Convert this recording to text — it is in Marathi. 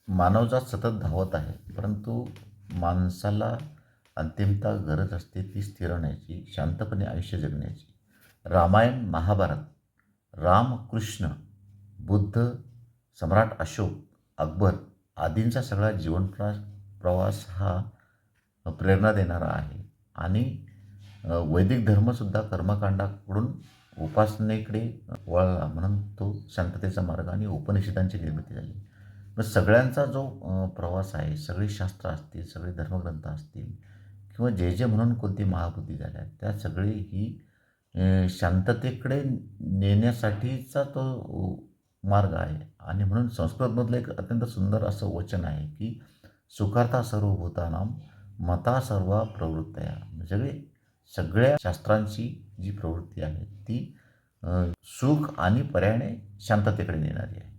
मानवजात सतत धावत आहे, परंतु माणसाला अंतिमतः गरज असते ती स्थिर होण्याची, शांतपणे आयुष्य जगण्याची. रामायण, महाभारत, राम, कृष्ण, बुद्ध, सम्राट अशोक, अकबर आदींचा सगळा प्रवास हा प्रेरणा देणारा आहे. आणि वैदिक धर्मसुद्धा कर्मकांडाकडून उपासनेकडे वळला, म्हणून तो शांततेचा मार्ग आणि उपनिषदांची निर्मिती झाली. मग सगळ्यांचा जो प्रवास आहे, सगळी शास्त्र असतील, सगळे धर्मग्रंथ असतील किंवा जे जे म्हणून कोणती महाकृती झाल्या, त्या सगळी ही शांततेकडे नेण्यासाठीचा तो मार्ग आहे. आणि म्हणून संस्कृतमधलं एक अत्यंत सुंदर असं वचन आहे की सुखार्था सर्वभूतानां मता सर्व प्रवृत्तया. सगळे सगळ्या शास्त्रांची जी प्रवृत्ती आहे ती सुख आणि पर्यायाने शांततेकडे नेणारी आहे.